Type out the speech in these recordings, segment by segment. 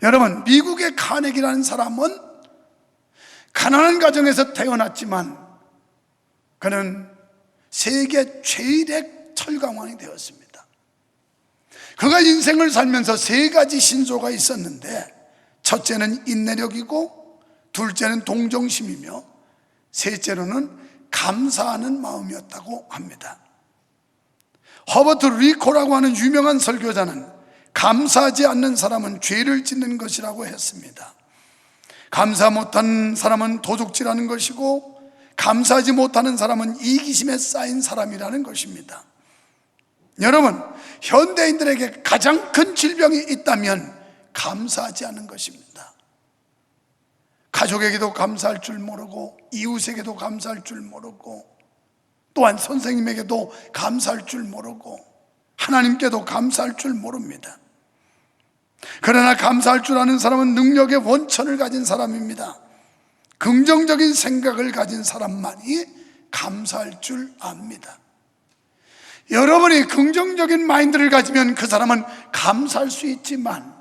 여러분, 미국의 카네기라는 사람은 가난한 가정에서 태어났지만 그는 세계 최일의 철강왕이 되었습니다. 그가 인생을 살면서 세 가지 신조가 있었는데, 첫째는 인내력이고, 둘째는 동정심이며, 셋째로는 감사하는 마음이었다고 합니다. 허버트 리코라고 하는 유명한 설교자는 감사하지 않는 사람은 죄를 짓는 것이라고 했습니다. 감사 못한 사람은 도둑질하는 것이고, 감사하지 못하는 사람은 이기심에 쌓인 사람이라는 것입니다. 여러분, 현대인들에게 가장 큰 질병이 있다면 감사하지 않는 것입니다. 가족에게도 감사할 줄 모르고, 이웃에게도 감사할 줄 모르고, 또한 선생님에게도 감사할 줄 모르고, 하나님께도 감사할 줄 모릅니다. 그러나 감사할 줄 아는 사람은 능력의 원천을 가진 사람입니다. 긍정적인 생각을 가진 사람만이 감사할 줄 압니다. 여러분이 긍정적인 마인드를 가지면 그 사람은 감사할 수 있지만,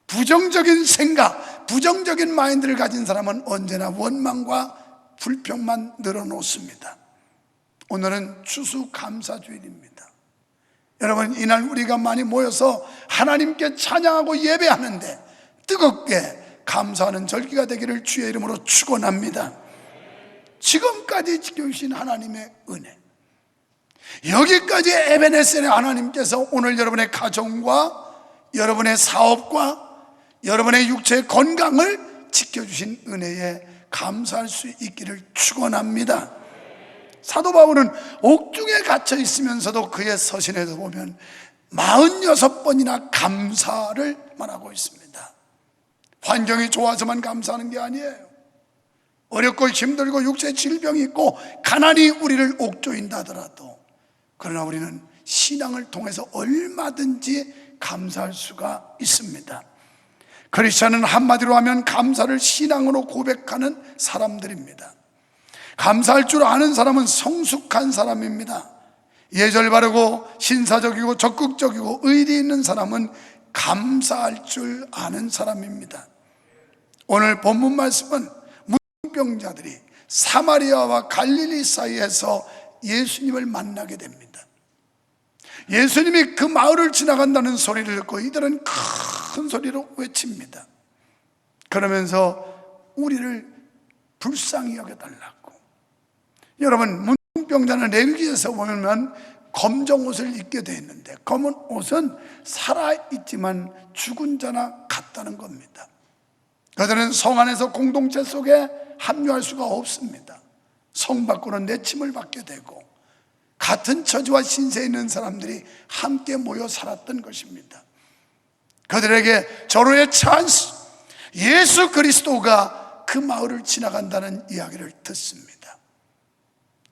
부정적인 생각, 부정적인 마인드를 가진 사람은 언제나 원망과 불평만 늘어놓습니다. 오늘은 추수감사주일입니다. 여러분, 이날 우리가 많이 모여서 하나님께 찬양하고 예배하는데 뜨겁게 감사하는 절기가 되기를 주의 이름으로 축원합니다. 지금까지 지켜주신 하나님의 은혜, 여기까지 에베네셀의 하나님께서 오늘 여러분의 가정과 여러분의 사업과 여러분의 육체의 건강을 지켜주신 은혜에 감사할 수 있기를 축원합니다. 사도 바울은 옥중에 갇혀 있으면서도 그의 서신에서 보면 46번이나 감사를 말하고 있습니다. 환경이 좋아서만 감사하는 게 아니에요. 어렵고 힘들고 육체에 질병이 있고 가난이 우리를 옥조인다 하더라도, 그러나 우리는 신앙을 통해서 얼마든지 감사할 수가 있습니다. 크리스찬은 한마디로 하면 감사를 신앙으로 고백하는 사람들입니다. 감사할 줄 아는 사람은 성숙한 사람입니다. 예절 바르고 신사적이고 적극적이고 의리 있는 사람은 감사할 줄 아는 사람입니다. 오늘 본문 말씀은 문둥병자들이 사마리아와 갈릴리 사이에서 예수님을 만나게 됩니다. 예수님이 그 마을을 지나간다는 소리를 듣고 이들은 큰 소리로 외칩니다. 그러면서 우리를 불쌍히 여겨달라고. 여러분, 문둥병자는 레위기에서 보면 검정 옷을 입게 되어 있는데, 검은 옷은 살아있지만 죽은 자나 같다는 겁니다. 그들은 성 안에서 공동체 속에 합류할 수가 없습니다. 성 밖으로 내침을 받게 되고 같은 처지와 신세에 있는 사람들이 함께 모여 살았던 것입니다. 그들에게 절호의 찬스, 예수 그리스도가 그 마을을 지나간다는 이야기를 듣습니다.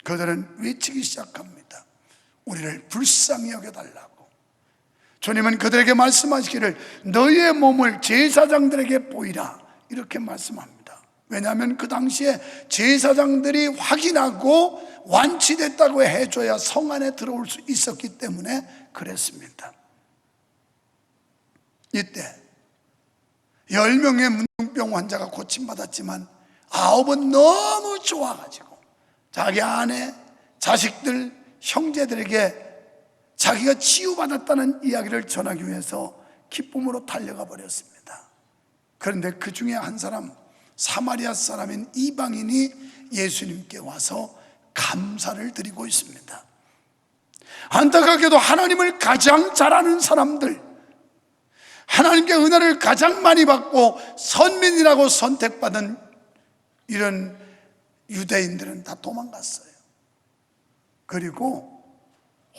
그들은 외치기 시작합니다. 우리를 불쌍히 여겨달라고. 주님은 그들에게 말씀하시기를 너희의 몸을 제사장들에게 보이라, 이렇게 말씀합니다. 왜냐하면 그 당시에 제사장들이 확인하고 완치됐다고 해줘야 성 안에 들어올 수 있었기 때문에 그랬습니다. 이때 10명의 문둥병 환자가 고침받았지만 9은 너무 좋아가지고 자기 아내, 자식들, 형제들에게 자기가 치유받았다는 이야기를 전하기 위해서 기쁨으로 달려가 버렸습니다. 그런데 그 중에 한 사람, 사마리아 사람인 이방인이 예수님께 와서 감사를 드리고 있습니다. 안타깝게도 하나님을 가장 잘 아는 사람들, 하나님께 은혜를 가장 많이 받고 선민이라고 선택받은 이런 유대인들은 다 도망갔어요. 그리고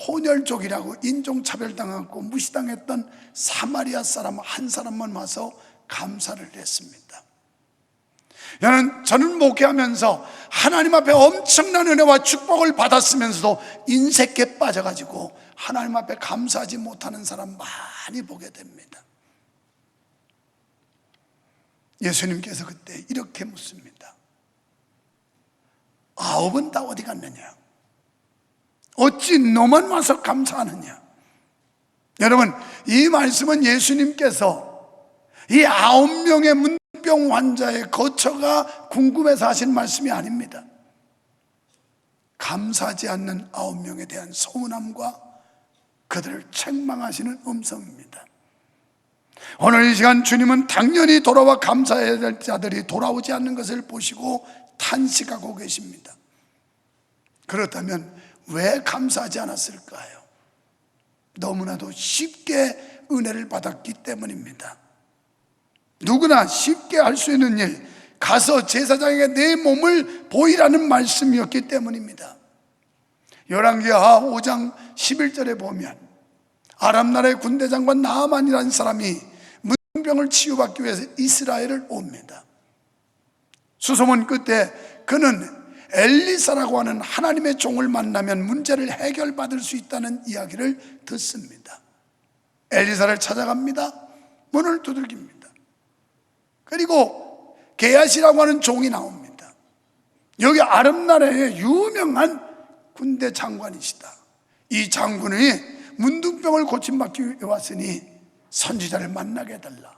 혼혈족이라고 인종차별당하고 무시당했던 사마리아 사람 한 사람만 와서 감사를 했습니다. 저는 목회하면서 하나님 앞에 엄청난 은혜와 축복을 받았으면서도 인색에 빠져가지고 하나님 앞에 감사하지 못하는 사람 많이 보게 됩니다. 예수님께서 그때 이렇게 묻습니다. 9은 다 어디 갔느냐? 어찌 너만 와서 감사하느냐? 여러분, 이 말씀은 예수님께서 이 9명의 문둥병 환자의 거처가 궁금해서 하신 말씀이 아닙니다. 감사하지 않는 9명에 대한 서운함과 그들을 책망하시는 음성입니다. 오늘 이 시간 주님은 당연히 돌아와 감사해야 될 자들이 돌아오지 않는 것을 보시고 탄식하고 계십니다. 그렇다면 왜 감사하지 않았을까요? 너무나도 쉽게 은혜를 받았기 때문입니다. 누구나 쉽게 할 수 있는 일, 가서 제사장에게 내 몸을 보이라는 말씀이었기 때문입니다. 열왕기하 5장 11절에 보면 아람 나라의 군대 장관 나아만이라는 사람이 문둥병을 치유받기 위해서 이스라엘을 옵니다. 수소문 끝에 그는 엘리사라고 하는 하나님의 종을 만나면 문제를 해결받을 수 있다는 이야기를 듣습니다. 엘리사를 찾아갑니다. 문을 두들깁니다. 그리고 게하시라고 하는 종이 나옵니다. 여기 아람 나라의 유명한 군대 장관이시다. 이 장군이 문둥병을 고침받기 위해 왔으니 선지자를 만나게 해달라.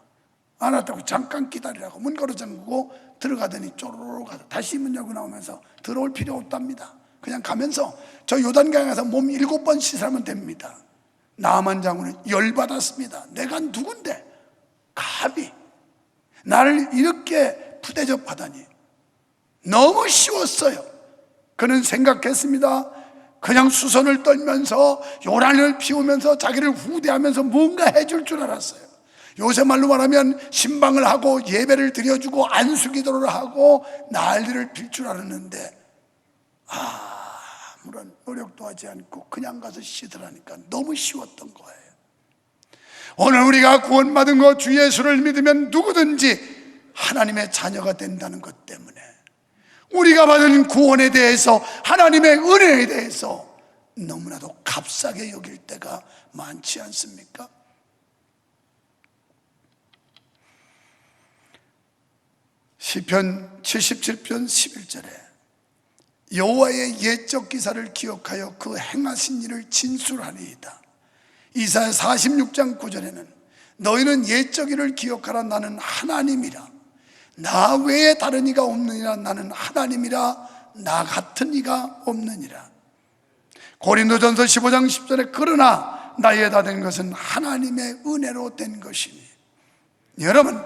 알았다고 잠깐 기다리라고 문 걸어 잠그고 들어가더니 쪼로로 가서 다시 문 열고 나오면서 들어올 필요 없답니다. 그냥 가면서 저 요단강에 가서 몸 7번 씻으면 됩니다. 나아만 장군은 열받았습니다. 내가 누군데 감히 나를 이렇게 푸대접하다니. 너무 쉬웠어요. 그는 생각했습니다. 그냥 수선을 떨면서 요란을 피우면서 자기를 후대하면서 뭔가 해줄 줄 알았어요. 요새 말로 말하면 신방을 하고 예배를 드려주고 안수기도를 하고 난리를 필 줄 알았는데 아무런 노력도 하지 않고 그냥 가서 씻으라니까 너무 쉬웠던 거예요. 오늘 우리가 구원받은 것, 주 예수를 믿으면 누구든지 하나님의 자녀가 된다는 것 때문에 우리가 받은 구원에 대해서, 하나님의 은혜에 대해서 너무나도 값싸게 여길 때가 많지 않습니까? 시편 77편 11절에 여호와의 옛적 기사를 기억하여 그 행하신 일을 진술하리이다. 이사야 46장 9절에는 너희는 옛적 일을 기억하라. 나는 하나님이라. 나 외에 다른 이가 없느니라. 나는 하나님이라. 나 같은 이가 없느니라. 고린도전서 15장 10절에 그러나 나의 다 된 것은 하나님의 은혜로 된 것이니. 여러분,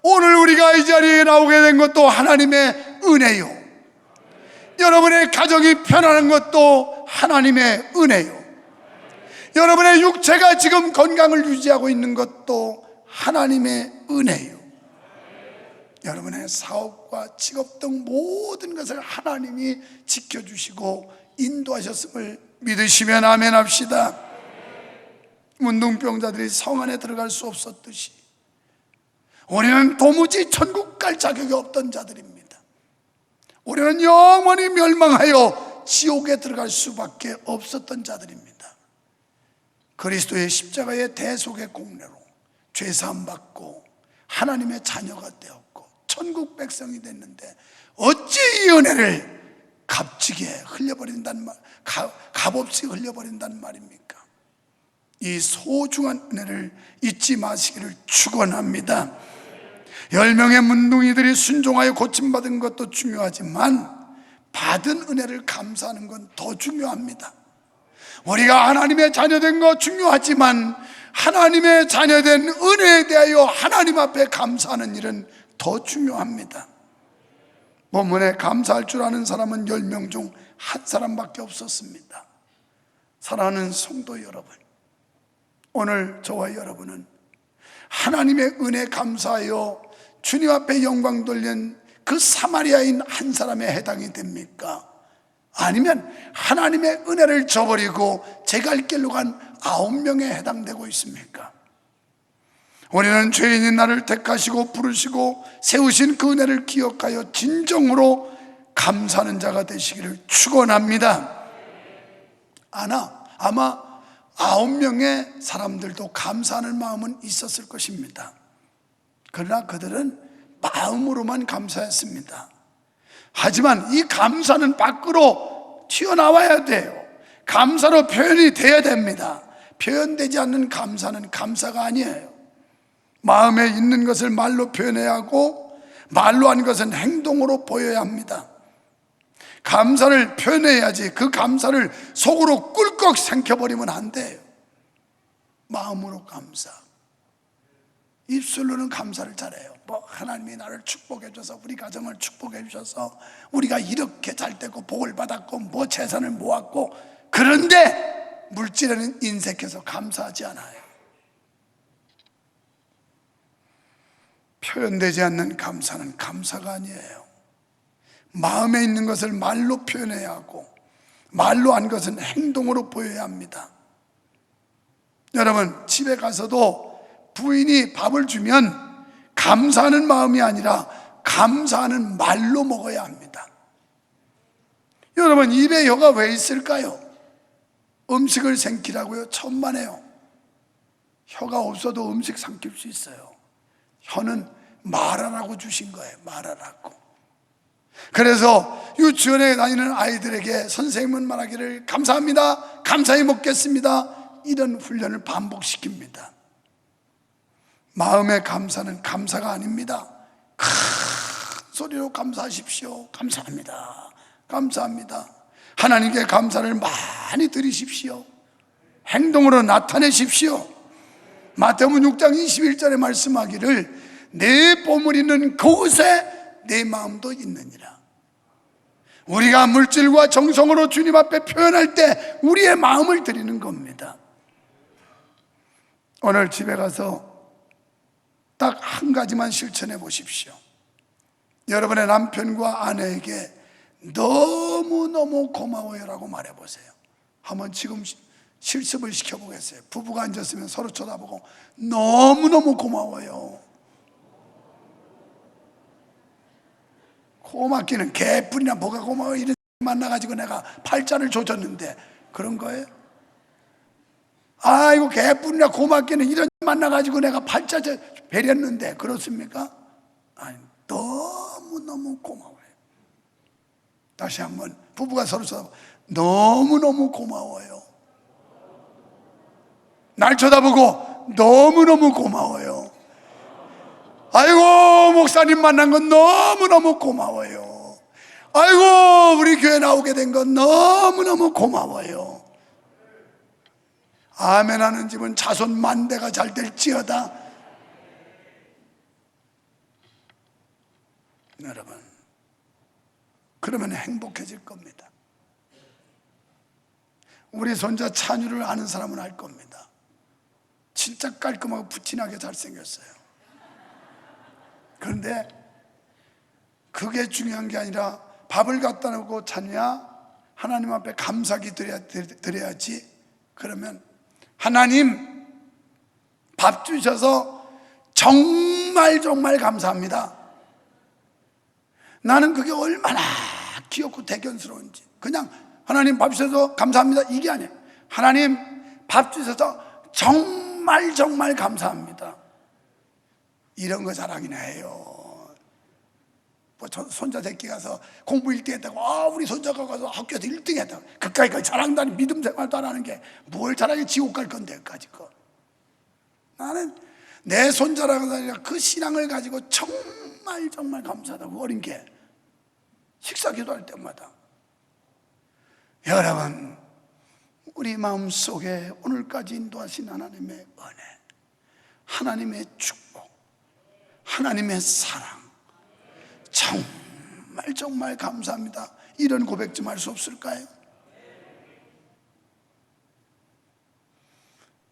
오늘 우리가 이 자리에 나오게 된 것도 하나님의 은혜요, 여러분의 가정이 편안한 것도 하나님의 은혜요, 여러분의 육체가 지금 건강을 유지하고 있는 것도 하나님의 은혜요, 여러분의 사업과 직업 등 모든 것을 하나님이 지켜주시고 인도하셨음을 믿으시면 아멘 합시다. 문둥병자들이 성 안에 들어갈 수 없었듯이 우리는 도무지 천국 갈 자격이 없던 자들입니다. 우리는 영원히 멸망하여 지옥에 들어갈 수밖에 없었던 자들입니다. 그리스도의 십자가의 대속의 공로로 죄사함 받고 하나님의 자녀가 되었고 천국 백성이 됐는데 어찌 이 은혜를 값지게 흘려버린단 말, 값없이 흘려버린단 말입니까? 이 소중한 은혜를 잊지 마시기를 축원합니다. 10명의 문둥이들이 순종하여 고침받은 것도 중요하지만 받은 은혜를 감사하는 건 더 중요합니다. 우리가 하나님의 자녀된 거 중요하지만 하나님의 자녀된 은혜에 대하여 하나님 앞에 감사하는 일은 더 중요합니다. 본문에 감사할 줄 아는 사람은 10명 중 한 사람밖에 없었습니다. 사랑하는 성도 여러분, 오늘 저와 여러분은 하나님의 은혜에 감사하여 주님 앞에 영광 돌린 그 사마리아인 한 사람에 해당이 됩니까? 아니면 하나님의 은혜를 저버리고 제 갈 길로 간 9명에 해당되고 있습니까? 우리는 죄인인 나를 택하시고 부르시고 세우신 그 은혜를 기억하여 진정으로 감사하는 자가 되시기를 축원합니다. 아마 9명의 사람들도 감사하는 마음은 있었을 것입니다. 그러나 그들은 마음으로만 감사했습니다. 하지만 이 감사는 밖으로 튀어나와야 돼요. 감사로 표현이 돼야 됩니다. 표현되지 않는 감사는 감사가 아니에요. 마음에 있는 것을 말로 표현해야 하고 말로 한 것은 행동으로 보여야 합니다. 감사를 표현해야지 그 감사를 속으로 꿀꺽 삼켜버리면 안 돼요. 마음으로 감사. 입술로는 감사를 잘해요. 뭐 하나님이 나를 축복해 줘서, 우리 가정을 축복해 주셔서 우리가 이렇게 잘 되고 복을 받았고 뭐 재산을 모았고, 그런데 물질에는 인색해서 감사하지 않아요. 표현되지 않는 감사는 감사가 아니에요. 마음에 있는 것을 말로 표현해야 하고 말로 한 것은 행동으로 보여야 합니다. 여러분, 집에 가서도 부인이 밥을 주면 감사하는 마음이 아니라 감사하는 말로 먹어야 합니다. 여러분, 입에 혀가 왜 있을까요? 음식을 삼키라고요? 천만에요. 혀가 없어도 음식 삼킬 수 있어요. 혀는 말하라고 주신 거예요. 말하라고. 그래서 유치원에 다니는 아이들에게 선생님은 말하기를 감사합니다, 감사히 먹겠습니다, 이런 훈련을 반복시킵니다. 마음의 감사는 감사가 아닙니다. 큰 소리로 감사하십시오. 감사합니다, 감사합니다. 하나님께 감사를 많이 드리십시오. 행동으로 나타내십시오. 마태복음 6장 21절에 말씀하기를 내 보물 있는 그곳에 내 마음도 있느니라. 우리가 물질과 정성으로 주님 앞에 표현할 때 우리의 마음을 드리는 겁니다. 오늘 집에 가서 딱 한 가지만 실천해 보십시오. 여러분의 남편과 아내에게 너무너무 고마워요라고 말해 보세요. 한번 지금 실습을 시켜보겠어요. 부부가 앉았으면 서로 쳐다보고 너무너무 고마워요. 고맙기는 개뿔이나 뭐가 고마워. 이런 만나가지고 내가 팔자를 조졌는데 그런 거예요? 아이고 개뿔이나 고맙기는 이런 만나가지고 내가 팔자 베렸는데 그렇습니까? 아니, 너무너무 고마워요. 다시 한번 부부가 서로 쳐다보고 너무너무 고마워요. 날 쳐다보고 너무너무 고마워요. 아이고 목사님 만난 건 너무너무 고마워요. 아이고 우리 교회 나오게 된 건 너무너무 고마워요. 아멘 하는 집은 자손 만대가 잘 될지어다. 여러분, 그러면 행복해질 겁니다. 우리 손자 찬유를 아는 사람은 알 겁니다. 진짜 깔끔하고 부티나게 잘생겼어요. 그런데 그게 중요한 게 아니라 밥을 갖다 놓고 찬유야 하나님 앞에 감사기 드려야지. 그러면 하나님 밥 주셔서 정말 감사합니다. 나는 그게 얼마나 귀엽고 대견스러운지. 그냥 하나님 밥 주셔서 감사합니다 이게 아니에요. 하나님 밥 주셔서 정말 감사합니다. 이런 거 자랑이나 해요. 뭐 손자 새끼 가서 공부 1등 했다고, 우리 손자가 가서 학교에서 1등 했다고. 그까이 그 자랑도 아니 믿음 생활도 안 하는 게 뭘 자랑해. 지옥 갈 건데 그까짓 거. 나는 내 손자라고 아니라 그 신앙을 가지고 정말 감사하다고. 어린 게 식사 기도할 때마다. 여러분, 우리 마음속에 오늘까지 인도하신 하나님의 은혜, 하나님의 축복, 하나님의 사랑, 정말 감사합니다. 이런 고백 좀 할 수 없을까요?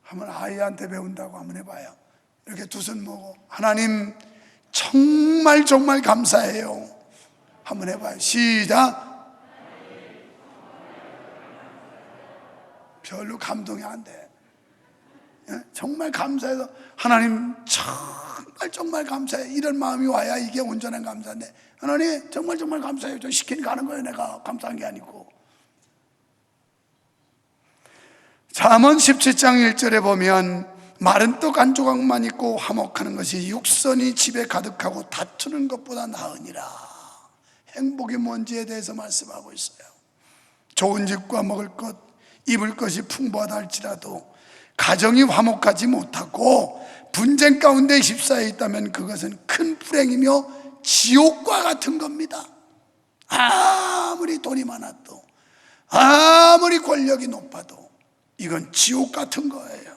한번 아이한테 배운다고 한번 해봐요. 이렇게 두 손 모으고 하나님 정말 감사해요. 한번 해봐요. 시작. 별로 감동이 안 돼. 정말 감사해서 하나님 정말 감사해. 이런 마음이 와야 이게 온전한 감사인데, 하나님 정말 감사해요. 저 시키니까 하는 거예요. 내가 감사한 게 아니고. 잠언 17장 1절에 보면 마른 떡 한 조각만 있고 화목하는 것이 육선이 집에 가득하고 다투는 것보다 나으니라. 행복이 뭔지에 대해서 말씀하고 있어요. 좋은 집과 먹을 것, 입을 것이 풍부하다 할지라도 가정이 화목하지 못하고 분쟁 가운데 휩싸여 있다면 그것은 큰 불행이며 지옥과 같은 겁니다. 아무리 돈이 많아도, 아무리 권력이 높아도 이건 지옥 같은 거예요.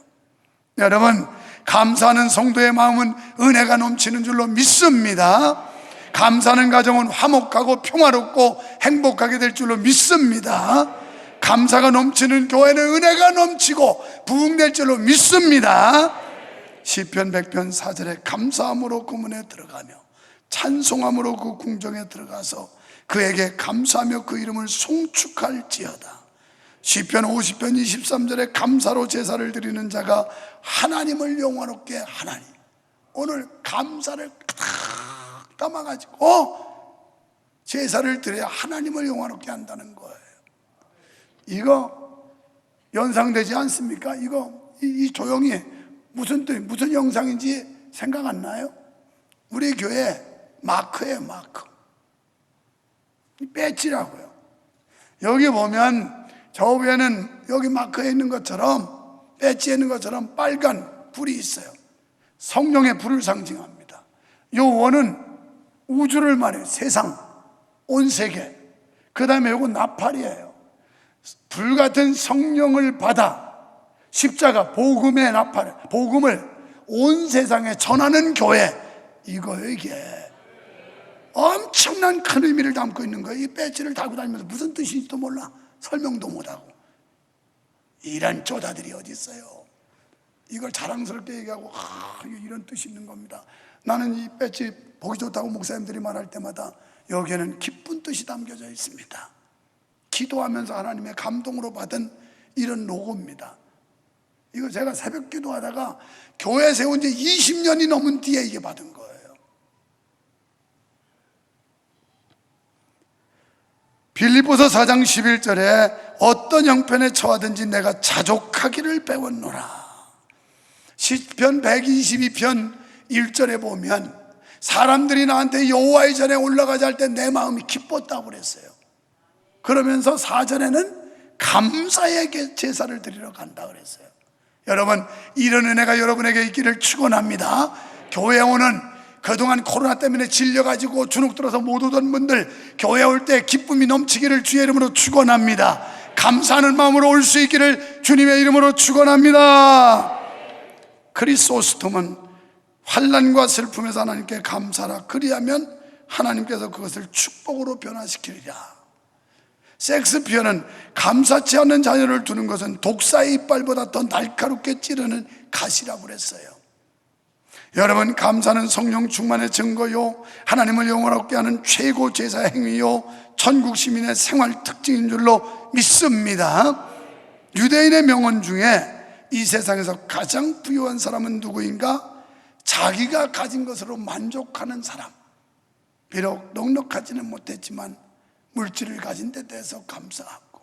여러분, 감사하는 성도의 마음은 은혜가 넘치는 줄로 믿습니다. 감사하는 가정은 화목하고 평화롭고 행복하게 될 줄로 믿습니다. 감사가 넘치는 교회는 은혜가 넘치고 부흥될 줄로 믿습니다. 시편 100편 4절에 감사함으로 그 문에 들어가며 찬송함으로 그 궁정에 들어가서 그에게 감사하며 그 이름을 송축할지어다. 시편 50편 23절에 감사로 제사를 드리는 자가 하나님을 영화롭게 하나니. 오늘 감사를 딱 담아가지고 제사를 드려야 하나님을 영화롭게 한다는 거예요. 이거 연상되지 않습니까? 이 조용히 무슨 뜻, 무슨 영상인지 생각 안 나요? 우리 교회 마크예요, 마크. 배지라고요. 여기 보면 저 위에는 여기 마크에 있는 것처럼, 배지에 있는 것처럼 빨간 불이 있어요. 성령의 불을 상징합니다. 요 원은 우주를 말해요. 세상, 온 세계. 그 다음에 요거 나팔이에요. 불같은 성령을 받아 십자가, 복음의 나팔, 복음을 온 세상에 전하는 교회, 이거예요. 이게 엄청난 큰 의미를 담고 있는 거예요. 이 배지를 달고 다니면서 무슨 뜻인지도 몰라, 설명도 못하고. 이런 쪼다들이 어디 있어요. 이걸 자랑스럽게 얘기하고 이런 뜻이 있는 겁니다. 나는 이 배지 보기 좋다고 목사님들이 말할 때마다 여기에는 기쁜 뜻이 담겨져 있습니다. 기도하면서 하나님의 감동으로 받은 이런 로고입니다. 이거 제가 새벽 기도하다가 교회 세운 지 20년이 넘은 뒤에 이게 받은 거예요. 빌립보서 4장 11절에 어떤 형편에 처하든지 내가 자족하기를 배웠노라. 시편 122편 1절에 보면 사람들이 나한테 여호와의 전에 올라가자 할 때 내 마음이 기뻤다고 그랬어요. 그러면서 4절에는 감사의 제사를 드리러 간다 그랬어요. 여러분, 이런 은혜가 여러분에게 있기를 축원합니다. 교회에 오는, 그동안 코로나 때문에 질려가지고 주눅 들어서 못 오던 분들, 교회 올 때 기쁨이 넘치기를 주의 이름으로 축원합니다. 감사하는 마음으로 올 수 있기를 주님의 이름으로 축원합니다. 크리소스톰은 환난과 슬픔에서 하나님께 감사라. 그리하면 하나님께서 그것을 축복으로 변화시키리라. 섹스피어는 감사치 않는 자녀를 두는 것은 독사의 이빨보다 더 날카롭게 찌르는 가시라고 그랬어요. 여러분, 감사는 성령 충만의 증거요, 하나님을 영원하게 하는 최고 제사 행위요, 천국 시민의 생활 특징인 줄로 믿습니다. 유대인의 명언 중에 이 세상에서 가장 부유한 사람은 누구인가? 자기가 가진 것으로 만족하는 사람. 비록 넉넉하지는 못했지만 물질을 가진 데 대해서 감사하고,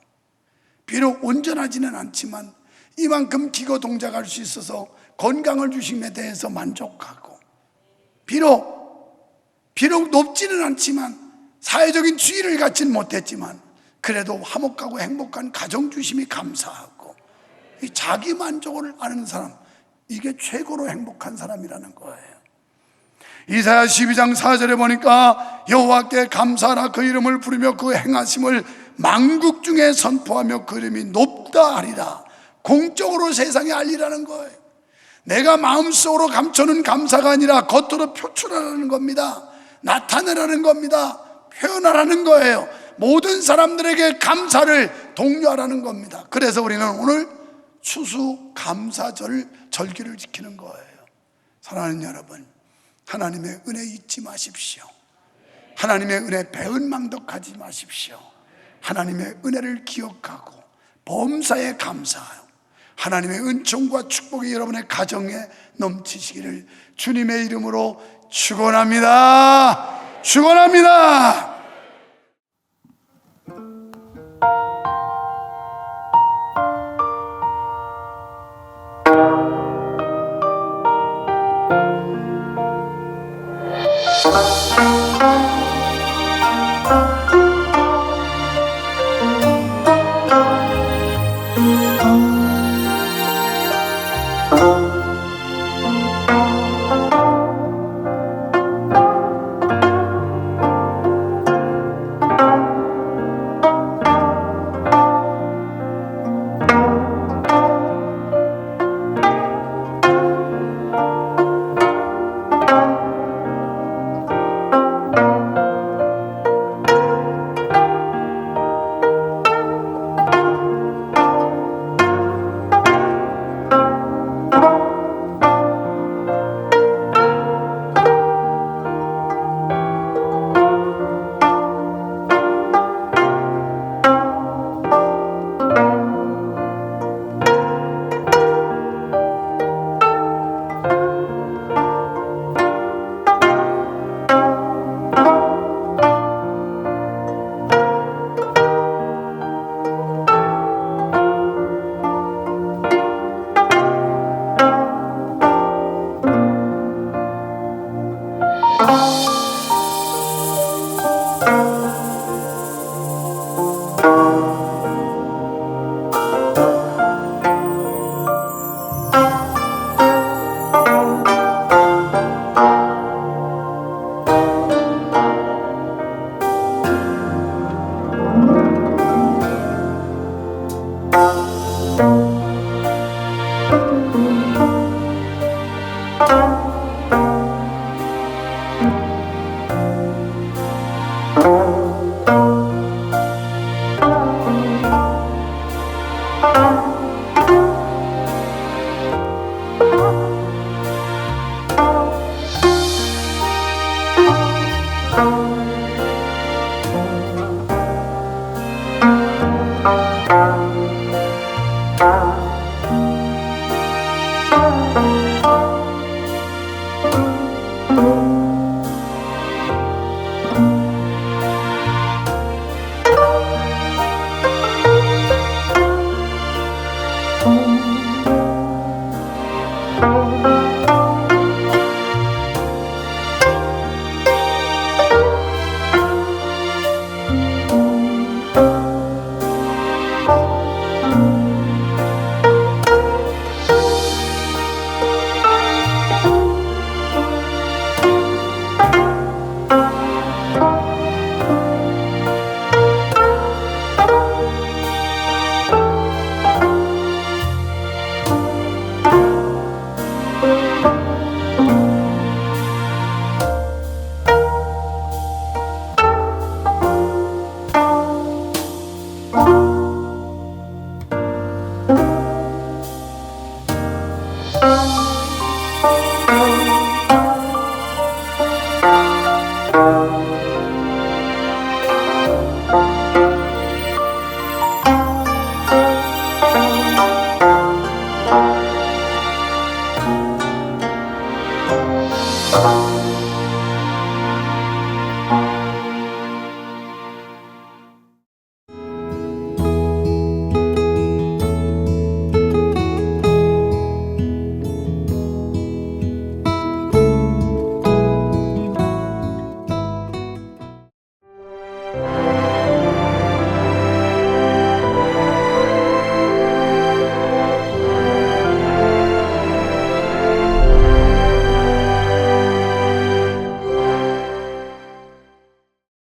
비록 온전하지는 않지만 이만큼 기거 동작할 수 있어서 건강을 주심에 대해서 만족하고, 비록 높지는 않지만 사회적인 지위를 갖지는 못했지만 그래도 화목하고 행복한 가정 주심이 감사하고, 이 자기 만족을 아는 사람, 이게 최고로 행복한 사람이라는 거예요. 이사야 12장 4절에 보니까 여호와께 감사하라, 그 이름을 부르며 그 행하심을 만국 중에 선포하며 그 이름이 높다 하리라. 공적으로 세상에 알리라는 거예요. 내가 마음속으로 감추는 감사가 아니라 겉으로 표출하라는 겁니다. 나타내라는 겁니다. 표현하라는 거예요. 모든 사람들에게 감사를 독려하라는 겁니다. 그래서 우리는 오늘 추수 감사절 절기를 지키는 거예요. 사랑하는 여러분, 하나님의 은혜 잊지 마십시오. 하나님의 은혜 배은망덕하지 마십시오. 하나님의 은혜를 기억하고 범사에 감사하여 하나님의 은총과 축복이 여러분의 가정에 넘치시기를 주님의 이름으로 축원합니다. 축원합니다. 아